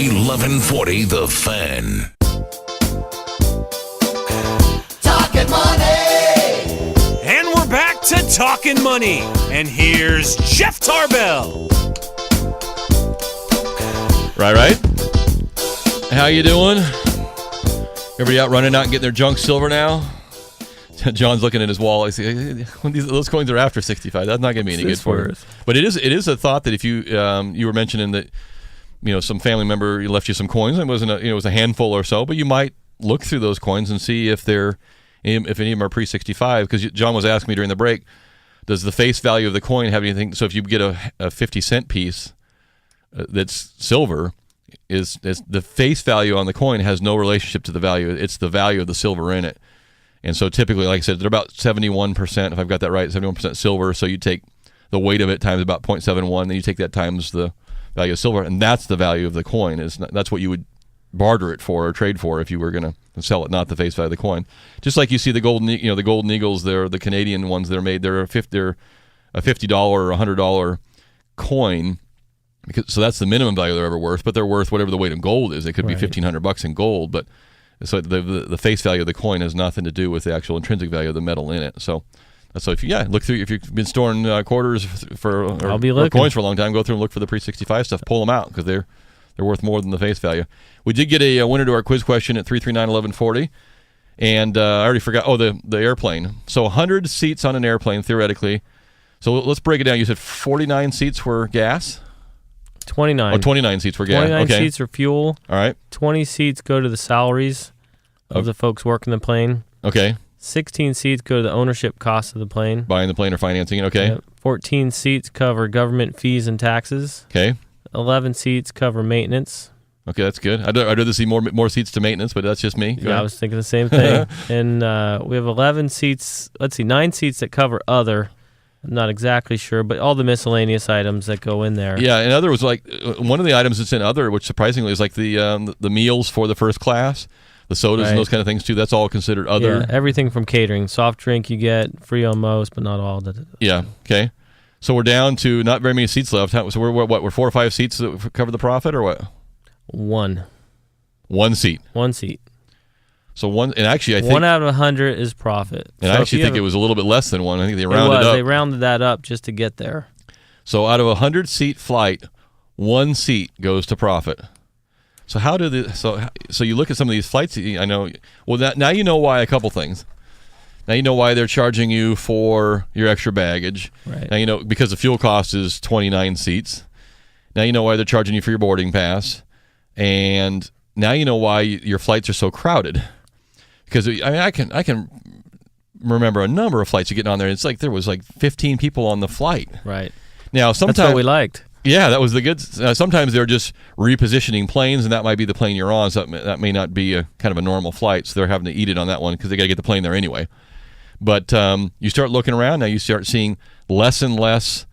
1140 The Fan. Talkin Money! And we're back to Talkin Money. And here's Jeff Tarbell. Right. How you doing? Everybody out running out and getting their junk silver now? John's looking at his wall. I see those coins are after 65. That's not going to be any good for you. But it is a thought that if you you were mentioning that some family member left you some coins and it was a handful or so, but you might look through those coins and see if any of them are pre-65. Because John was asking me during the break, does the face value of the coin have anything? So if you get a 50-cent piece that's silver, is the face value on the coin has no relationship to the value. It's the value of the silver in it. And so typically, like I said, they're about 71%, if I've got that right, 71% silver. So you take the weight of it times about 0.71, then you take that times the value of silver, and that's the value of the coin. That's what you would barter it for or trade for if you were going to sell it, not the face value of the coin. Just like you see the golden eagles, they're the Canadian ones that are made. They're a $50 or $100 coin. So that's the minimum value they're ever worth, but they're worth whatever the weight in gold is. It could be $1,500 in gold, but so the face value of the coin has nothing to do with the actual intrinsic value of the metal in it. So if you look through, if you've been storing quarters or coins for a long time, go through and look for the pre-65 stuff. Pull them out because they're worth more than the face value. We did get a winner to our quiz question at 339-1140, and I already forgot. Oh, the airplane. So 100 seats on an airplane theoretically. So let's break it down. You said 49 seats were gas. 29. Oh, 29 seats were gas. 29 okay. seats are fuel. All right. 20 seats go to the salaries of the folks working the plane. Okay. 16 seats go to the ownership cost of the plane. Buying the plane or financing it. Okay. 14 seats cover government fees and taxes. Okay. 11 seats cover maintenance. Okay, that's good. I'd rather see more seats to maintenance, but that's just me. Go ahead. I was thinking the same thing. And we have 11 seats. 9 seats that cover other. I'm not exactly sure, but all the miscellaneous items that go in there. Yeah, and other was like one of the items that's in other, which surprisingly is like the meals for the first class, the sodas and those kind of things too. That's all considered other. Yeah, everything from catering, soft drink you get free on most, but not all. Yeah. Okay. So we're down to not very many seats left. So we're 4 or 5 seats that cover the profit, or what? One seat. So one, and actually, I think 1 out of 100 is profit. And I actually think it was a little bit less than one. I think they rounded up. They rounded that up just to get there. So out of a 100-seat flight, 1 seat goes to profit. So so you look at some of these flights. I know. Well, now you know why a couple things. Now you know why they're charging you for your extra baggage. Right. Now you know because the fuel cost is 29 seats. Now you know why they're charging you for your boarding pass, and now you know why your flights are so crowded. Because I can remember a number of flights you get on there. It's like there was like 15 people on the flight. Right. Now sometimes that's what we liked. Yeah, that was the good. Sometimes they're just repositioning planes, and that might be the plane you're on. So that may not be a kind of a normal flight. So they're having to eat it on that one because they got to get the plane there anyway. But you start looking around now. You start seeing less and less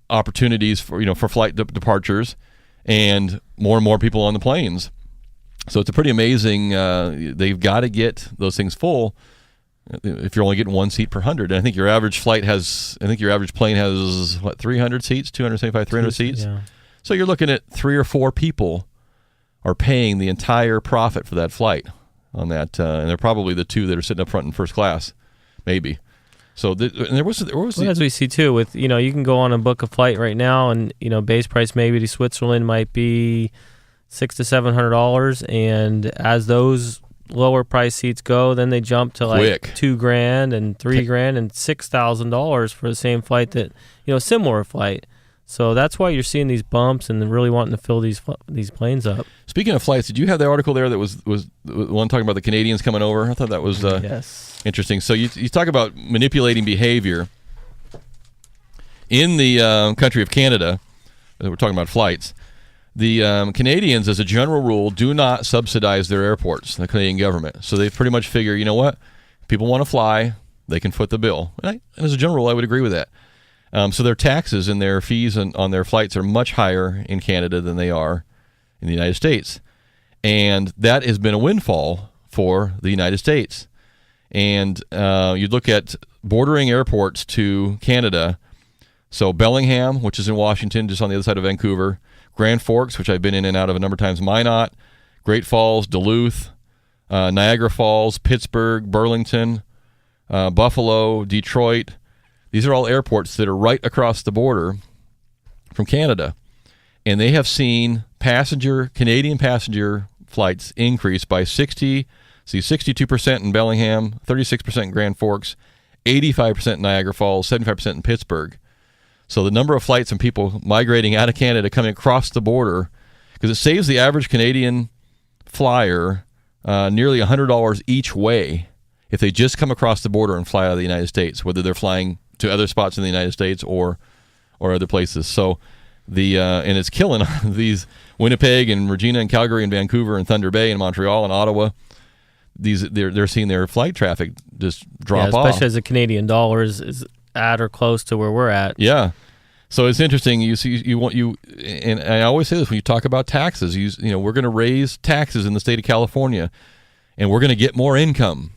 opportunities for flight departures, and more people on the planes. So it's a pretty amazing. They've got to get those things full if you're only getting 1 seat per 100. And I think your average plane has 300 seats, 275, 300 seats. Yeah. So you're looking at 3 or 4 people are paying the entire profit for that flight on that, and they're probably the 2 that are sitting up front in first class, maybe. So there was as we see too with you can go on and book a flight right now, and base price maybe to Switzerland might be $600 to $700, and as those lower price seats go, then they jump to like $2,000 and $3,000 and $6,000 for the same flight that similar flight. So that's why you're seeing these bumps and really wanting to fill these planes up. Speaking of flights, did you have the article there that was the one talking about the Canadians coming over? I thought that was interesting. So you talk about manipulating behavior in the country of Canada. We're talking about flights. The Canadians, as a general rule, do not subsidize their airports, the Canadian government. So they pretty much figure, you know what? People want to fly, they can foot the bill. And as a general rule, I would agree with that. So their taxes and their fees on their flights are much higher in Canada than they are in the United States. And that has been a windfall for the United States. And you look at bordering airports to Canada. So Bellingham, which is in Washington, just on the other side of Vancouver, Grand Forks, which I've been in and out of a number of times, Minot, Great Falls, Duluth, Niagara Falls, Pittsburgh, Burlington, Buffalo, Detroit. These are all airports that are right across the border from Canada. And they have seen Canadian passenger flights increase by 62% in Bellingham, 36% in Grand Forks, 85% in Niagara Falls, 75% in Pittsburgh. So the number of flights and people migrating out of Canada coming across the border, because it saves the average Canadian flyer nearly $100 each way if they just come across the border and fly out of the United States, whether they're flying to other spots in the United States or other places. So and it's killing these Winnipeg and Regina and Calgary and Vancouver and Thunder Bay and Montreal and Ottawa. They're seeing their flight traffic just drop off. Especially as the Canadian dollar is at or close to where we're at. Yeah. So it's interesting. And I always say this when you talk about taxes. We're going to raise taxes in the state of California, and we're going to get more income.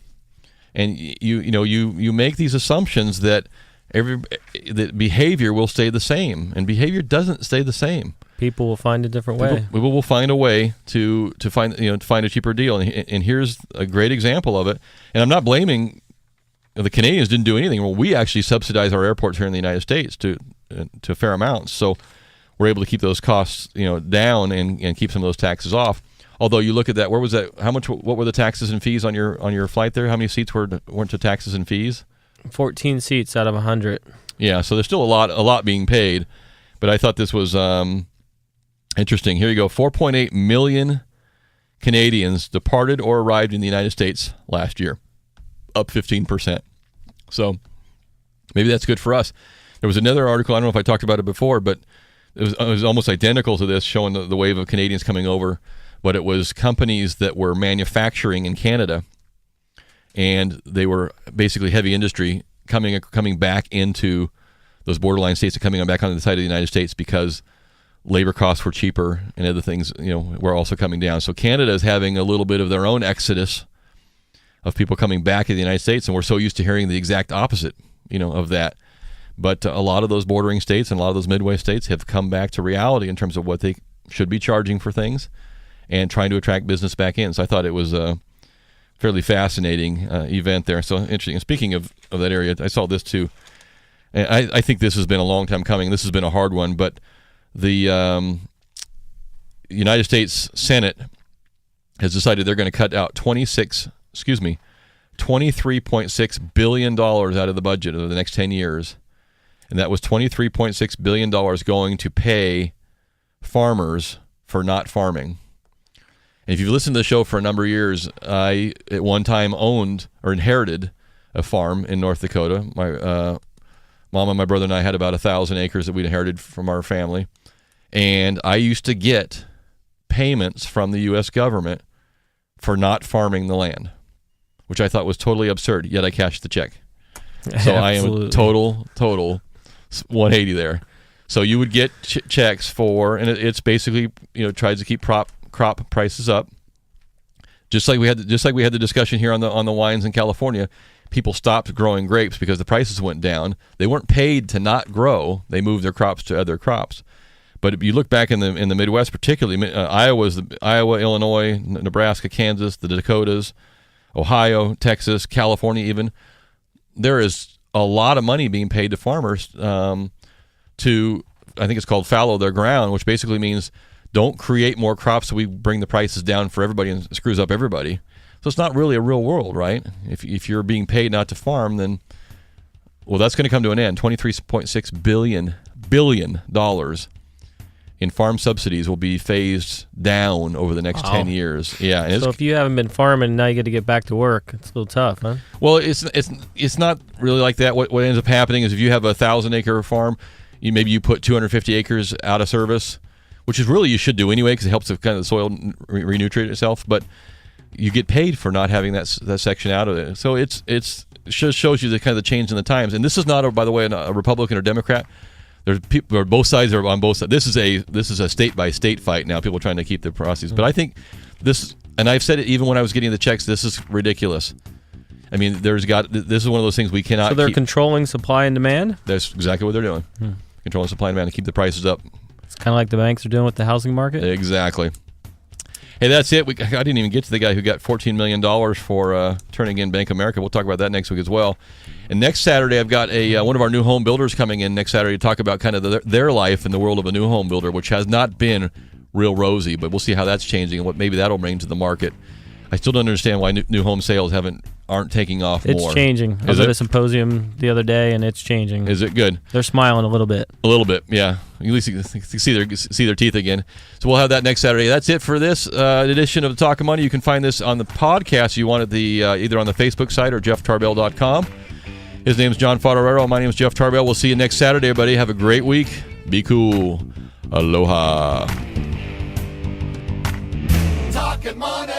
And you make these assumptions that that behavior will stay the same, and behavior doesn't stay the same. People will find a different way. People will find a way to find a cheaper deal, and here's a great example of it. And I'm not blaming the Canadians. Didn't do anything. Well, we actually subsidize our airports here in the United States to fair amounts, so we're able to keep those costs down and keep some of those taxes off. Although you look at that, where was that? What were the taxes and fees on your flight there? How many seats went to taxes and fees? 14 seats out of 100. Yeah, so there's still a lot being paid, but I thought this was interesting. Here you go. 4.8 million Canadians departed or arrived in the United States last year, up 15%. So maybe that's good for us. There was another article, I don't know if I talked about it before, but it was almost identical to this, showing the wave of Canadians coming over, but it was companies that were manufacturing in Canada, and they were basically heavy industry coming back into those borderline states and coming back onto the side of the United States because labor costs were cheaper and other things were also coming down. So Canada is having a little bit of their own exodus of people coming back to the United States, and we're so used to hearing the exact opposite of that. But a lot of those bordering states and a lot of those midway states have come back to reality in terms of what they should be charging for things and trying to attract business back in. So I thought it was a fairly fascinating event there. So interesting. And speaking of that area, I saw this too. And I think this has been a long time coming. This has been a hard one, but the United States Senate has decided they're going to cut out $23.6 billion out of the budget over the next 10 years. And that was $23.6 billion going to pay farmers for not farming. And if you've listened to the show for a number of years, I at one time owned or inherited a farm in North Dakota. My mom and my brother and I had about 1,000 acres that we'd inherited from our family. And I used to get payments from the U.S. government for not farming the land, which I thought was totally absurd, yet I cashed the check. So I am a total 180 there. So you would get checks for, and it's basically tries to keep crop prices up. Just like we had the discussion here on the wines in California, people stopped growing grapes because the prices went down. They weren't paid to not grow; they moved their crops to other crops. But if you look back in the Midwest, particularly Iowa, Illinois, Nebraska, Kansas, the Dakotas, Ohio, Texas, California, even there is a lot of money being paid to farmers to, I think it's called fallow their ground, which basically means don't create more crops so we bring the prices down for everybody and screws up everybody. So it's not really a real world, right? If you're being paid not to farm, then, well, that's going to come to an end. $23.6 billion in farm subsidies will be phased down over the next 10 years. Yeah. So if you haven't been farming, now you get to get back to work. It's a little tough, huh? Well, it's not really like that. What ends up happening is if you have a 1,000-acre farm, maybe you put 250 acres out of service, which is really you should do anyway because it helps the kind of the soil renutrient itself. But you get paid for not having that section out of it. So it just shows you the kind of the change in the times. And this is not, by the way, a Republican or Democrat. There's people, or both sides are on both sides. This is a state by state fight now. People trying to keep their processes. But I think this, and I've said it even when I was getting the checks. This is ridiculous. I mean, this is one of those things we cannot. So they're controlling supply and demand. That's exactly what they're doing. Controlling supply and demand to keep the prices up. It's kind of like the banks are doing with the housing market. Exactly. Hey, that's it. I didn't even get to the guy who got $14 million for turning in Bank of America. We'll talk about that next week as well. And next Saturday, I've got one of our new home builders coming in next Saturday to talk about kind of their life in the world of a new home builder, which has not been real rosy, but we'll see how that's changing and what maybe that'll bring to the market. I still don't understand why new home sales aren't taking off more. It's changing. I was at a symposium the other day, and it's changing. Is it good? They're smiling a little bit. A little bit, yeah. At least you can see their teeth again. So we'll have that next Saturday. That's it for this edition of the Talkin Money. You can find this on the podcast. You want it either on the Facebook site or jefftarbell.com. His name's John Fodorero. My name is Jeff Tarbell. We'll see you next Saturday, everybody. Have a great week. Be cool. Aloha. Talkin' Money.